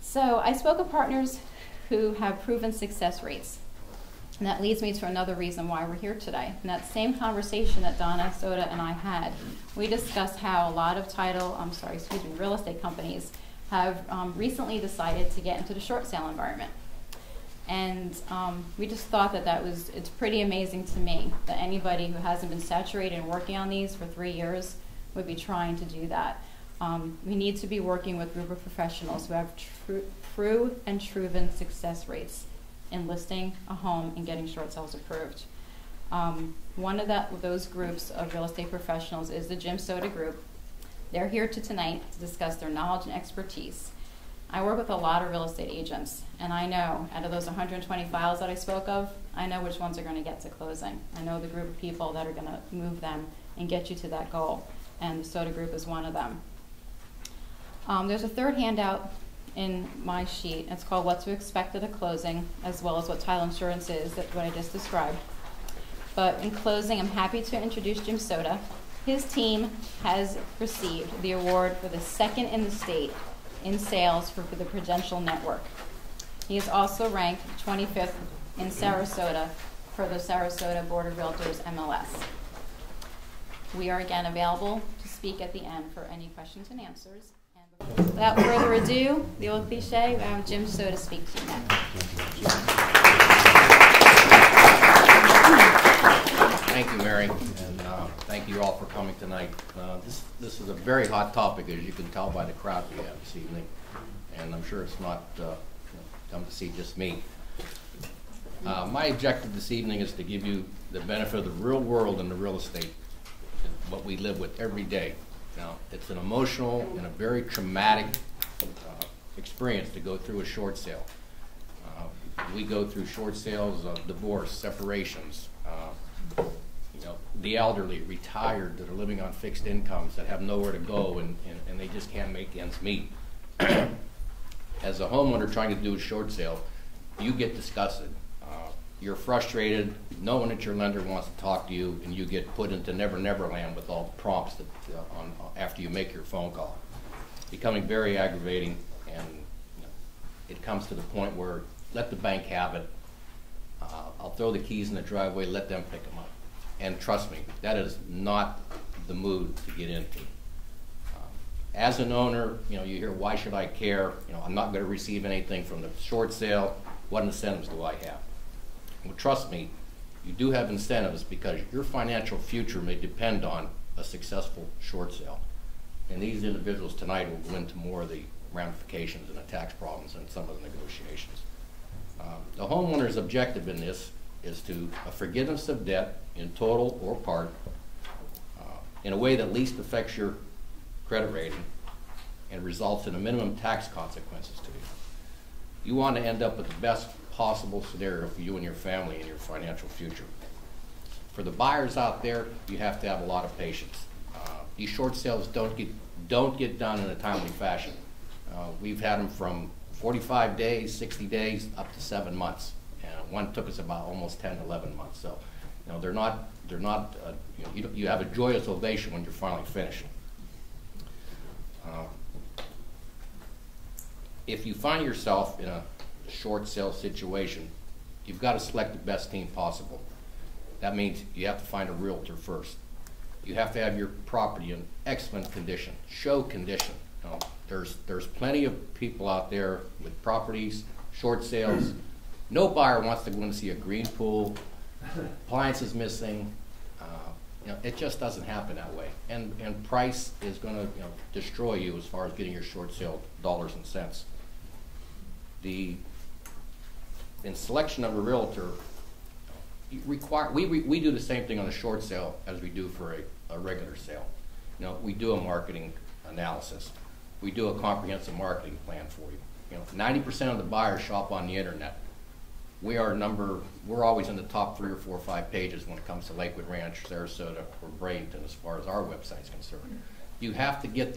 So I spoke with partners who have proven success rates. And that leads me to another reason why we're here today. In that same conversation that Donna Soda and I had, we discussed how a lot of real estate companies have recently decided to get into the short sale environment. And we just thought that it's pretty amazing to me that anybody who hasn't been saturated and working on these for 3 years would be trying to do that. We need to be working with a group of professionals who have true and proven success rates in listing a home and getting short sales approved. One of those groups of real estate professionals is the Jim Soda Group. They're here tonight to discuss their knowledge and expertise. I work with a lot of real estate agents, and I know out of those 120 files that I spoke of, I know which ones are going to get to closing. I know the group of people that are going to move them and get you to that goal, and the Soda Group is one of them. There's a third handout in my sheet. It's called What to Expect at a Closing, as well as what title insurance is, that's what I just described. But in closing, I'm happy to introduce Jim Soda. His team has received the award for the second in the state in sales for the Prudential Network. He is also ranked 25th in Sarasota for the Sarasota Board of Realtors MLS. We are again available to speak at the end for any questions and answers. Without further ado, the old cliche, I have Jim Soda speak to you now. Thank you, Mary, and thank you all for coming tonight. This is a very hot topic, as you can tell by the crowd we have this evening, and I'm sure it's not come to see just me. My objective this evening is to give you the benefit of the real world in the real estate, what we live with every day. Now, it's an emotional and a very traumatic experience to go through a short sale. We go through short sales of divorce, separations, the elderly, retired, that are living on fixed incomes, that have nowhere to go, and they just can't make ends meet. As a homeowner trying to do a short sale, you get disgusted. You're frustrated, no one at your lender wants to talk to you, and you get put into Never Never Land with all the prompts that, after you make your phone call. Becoming very aggravating, and it comes to the point where let the bank have it. I'll throw the keys in the driveway, let them pick them up. And trust me, that is not the mood to get into. As an owner, you hear, why should I care? I'm not going to receive anything from the short sale. What incentives do I have? Well, trust me, you do have incentives, because your financial future may depend on a successful short sale. And these individuals tonight will go into more of the ramifications and the tax problems and some of the negotiations. The homeowner's objective in this is to a forgiveness of debt in total or part in a way that least affects your credit rating and results in a minimum tax consequences to you. You want to end up with the best possible scenario for you and your family and your financial future. For the buyers out there, you have to have a lot of patience. These short sales don't get done in a timely fashion. We've had them from 45 days, 60 days, up to 7 months. And one took us about almost 10, 11 months. So, they're not. You have a joyous ovation when you're finally finished. If you find yourself in a short sale situation, you've got to select the best team possible. That means you have to find a realtor first. You have to have your property in excellent condition, show condition. There's plenty of people out there with properties, short sales. No buyer wants to go and see a green pool, appliances missing. It just doesn't happen that way. And price is going to destroy you as far as getting your short sale dollars and cents. In selection of a realtor, we do the same thing on a short sale as we do for a regular sale. We do a marketing analysis. We do a comprehensive marketing plan for you. 90% of the buyers shop on the internet. We're always in the top 3 or 4 or 5 pages when it comes to Lakewood Ranch, Sarasota, or Bradenton as far as our website's concerned. You have to get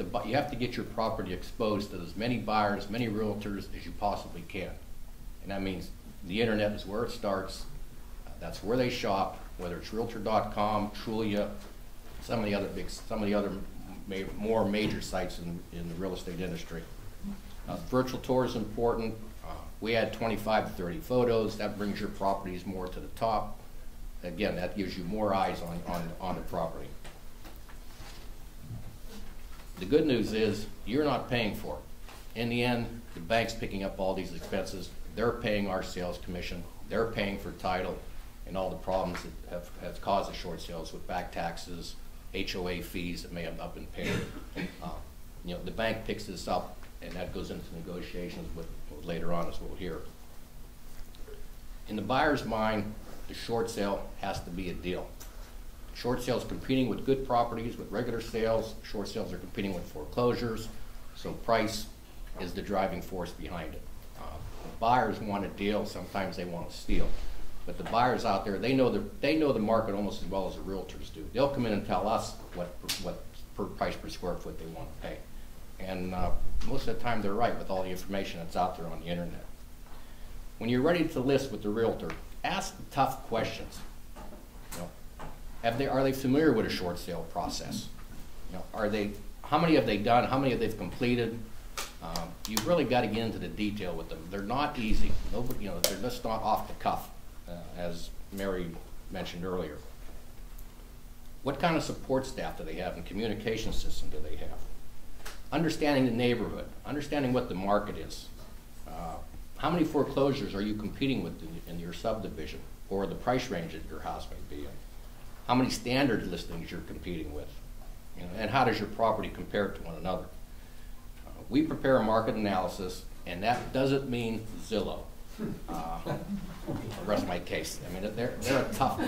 your property exposed to as many buyers, many realtors as you possibly can. And that means the internet is where it starts. That's where they shop, whether it's Realtor.com, Trulia, some of the other more major sites in the real estate industry. Virtual tour is important. We had 25 to 30 photos. That brings your properties more to the top. Again, that gives you more eyes on the property. The good news is you're not paying for it. In the end, the bank's picking up all these expenses. They're paying our sales commission. They're paying for title and all the problems that have caused the short sales with back taxes, HOA fees that may have not been paid. You know, the bank picks this up, and that goes into negotiations with later on, as we'll hear. In the buyer's mind, the short sale has to be a deal. Short sales competing with good properties, with regular sales. Short sales are competing with foreclosures, so price is the driving force behind it. Buyers want a deal. Sometimes they want to steal, but the buyers out there, they know the market almost as well as the realtors do. They'll come in and tell us what per price per square foot they want to pay, and most of the time they're right with all the information that's out there on the internet. When you're ready to list with the realtor, ask the tough questions. You know, are they familiar with a short sale process? You know, how many have they done? How many have they completed? You've really got to get into the detail with them. They're not easy. Nobody, you know, they're just not off the cuff, as Mary mentioned earlier. What kind of support staff do they have and communication system do they have? Understanding the neighborhood, understanding what the market is. How many foreclosures are you competing with in your subdivision or the price range that your house may be in? How many standard listings you're competing with? You know, and how does your property compare to one another? We prepare a market analysis, and that doesn't mean Zillow. Rest my case. I mean, they're a tough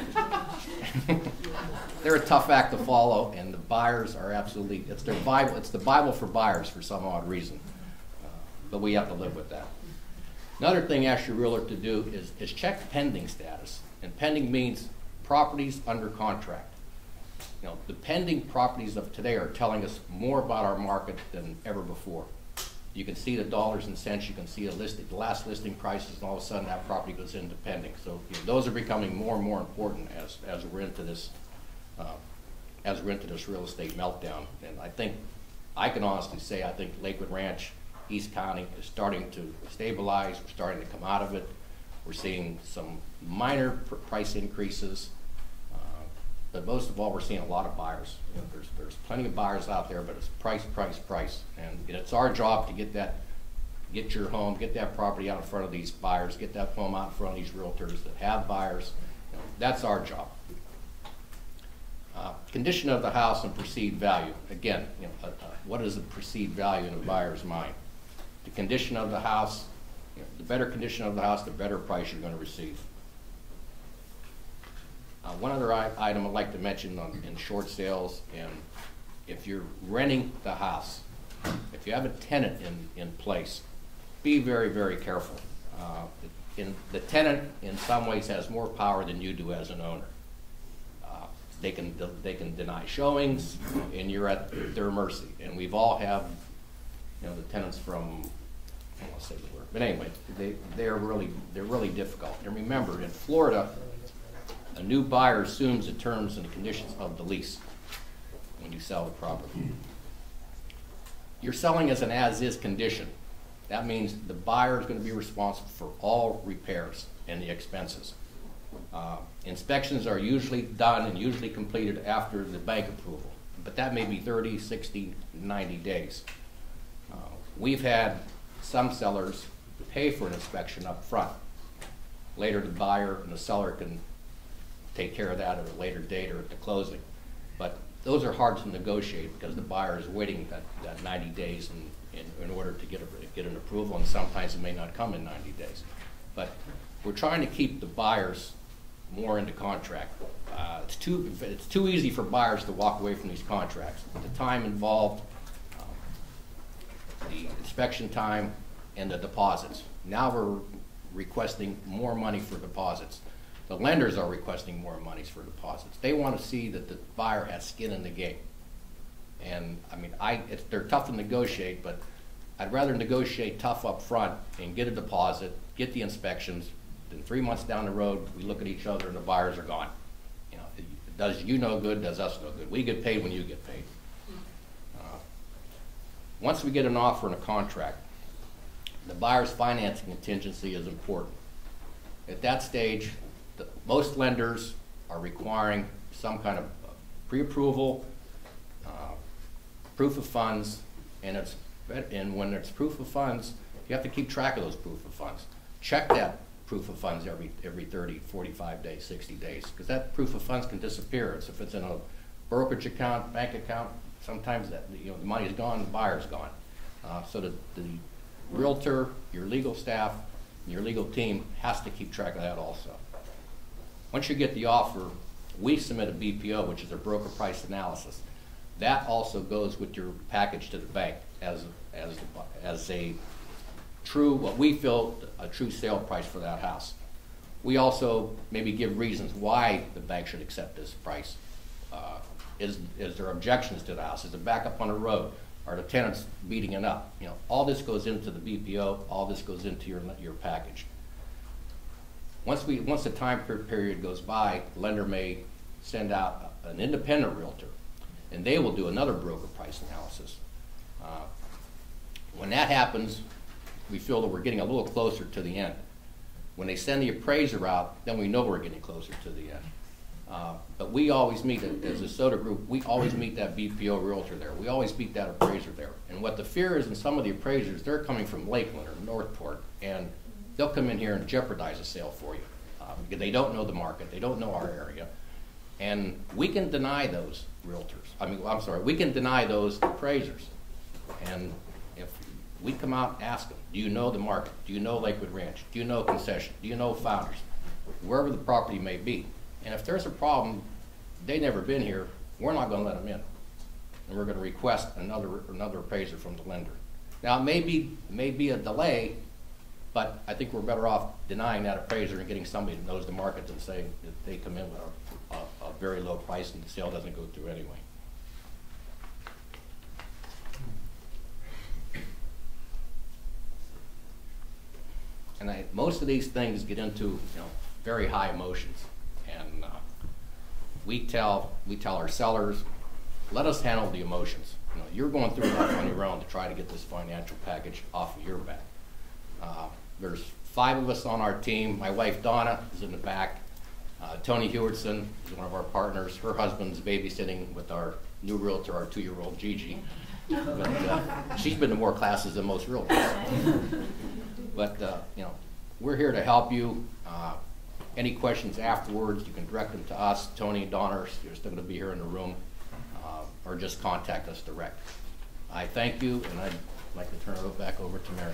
they're a tough act to follow, and the buyers are absolutely, it's their Bible. It's the Bible for buyers for some odd reason, but we have to live with that. Another thing ask your realtor to do is check pending status, and pending means properties under contract. You know, the pending properties of today are telling us more about our market than ever before. You can see the dollars and cents, you can see the last listing prices, and all of a sudden that property goes into pending. So you know, those are becoming more and more important as we're into this real estate meltdown. And I can honestly say, I think Lakewood Ranch, East County is starting to stabilize. We're starting to come out of it. We're seeing some minor price increases. But most of all, we're seeing a lot of buyers. You know, there's plenty of buyers out there, but it's price, price, price. And it's our job to get your home, get that property out in front of these buyers, get that home out in front of these realtors that have buyers. You know, that's our job. Condition of the house and perceived value. Again, you know, what is the perceived value in a buyer's mind? The condition of the house, you know, the better condition of the house, the better price you're going to receive. One other item I'd like to mention in short sales, and if you're renting the house, if you have a tenant in place, be very, very careful. The tenant in some ways has more power than you do as an owner. They can deny showings, and you're at their mercy. And we've all have, you know, the tenants from, I don't want to say the word, but anyway, they're really difficult. And remember, in Florida, a new buyer assumes the terms and the conditions of the lease when you sell the property. You're selling as an as-is condition. That means the buyer is going to be responsible for all repairs and the expenses. Inspections are usually done and usually completed after the bank approval, but that may be 30, 60, 90 days. We've had some sellers pay for an inspection up front. Later, the buyer and the seller can take care of that at a later date or at the closing. But those are hard to negotiate because the buyer is waiting that 90 days in order to get an approval, and sometimes it may not come in 90 days. But we're trying to keep the buyers more into contract. It's too easy for buyers to walk away from these contracts. The time involved, the inspection time, and the deposits. Now we're requesting more money for deposits. The lenders are requesting more monies for deposits. They want to see that the buyer has skin in the game. And I mean, they're tough to negotiate, but I'd rather negotiate tough up front and get a deposit, get the inspections, then 3 months down the road, we look at each other and the buyers are gone. You know, it does you no good, does us no good. We get paid when you get paid. Once we get an offer and a contract, the buyer's financing contingency is important. At that stage, most lenders are requiring some kind of pre-approval, proof of funds, and when it's proof of funds, you have to keep track of those proof of funds. Check that proof of funds every 30, 45 days, 60 days, because that proof of funds can disappear. If it's in a brokerage account, bank account, sometimes that the money's gone, the buyer's gone. So the realtor, your legal staff, and your legal team has to keep track of that also. Once you get the offer, we submit a BPO, which is a broker price analysis. That also goes with your package to the bank as a true, what we feel a true sale price for that house. We also maybe give reasons why the bank should accept this price. Is there objections to the house? Is it back up on the road? Are the tenants beating it up? All this goes into the BPO. All this goes into your package. Once the time period goes by, the lender may send out an independent realtor, and they will do another broker price analysis. When that happens, we feel that we're getting a little closer to the end. When they send the appraiser out, then we know we're getting closer to the end. But we always meet, as a SOTA group, we always meet that BPO realtor there. We always meet that appraiser there. And what the fear is in some of the appraisers, they're coming from Lakeland or Northport, and they'll come in here and jeopardize a sale for you because they don't know the market, they don't know our area. And we can deny those realtors. We can deny those appraisers. And if we come out and ask them, do you know the market? Do you know Lakewood Ranch? Do you know Concession? Do you know Founders? Wherever the property may be. And if there's a problem, they've never been here, we're not going to let them in. And we're going to request another appraiser from the lender. Now, it may be a delay, but I think we're better off denying that appraiser and getting somebody that knows the market than saying that they come in with a very low price and the sale doesn't go through anyway. And most of these things get into very high emotions, and we tell our sellers, let us handle the emotions. You're going through enough on your own to try to get this financial package off of your back. There's 5 of us on our team. My wife Donna is in the back. Tony Hewardson is one of our partners. Her husband's babysitting with our new realtor, our 2-year-old Gigi. But she's been to more classes than most realtors. But we're here to help you. Any questions afterwards, you can direct them to us. Tony and Donna are still going to be here in the room, or just contact us direct. I thank you, and I'd like to turn it back over to Mary.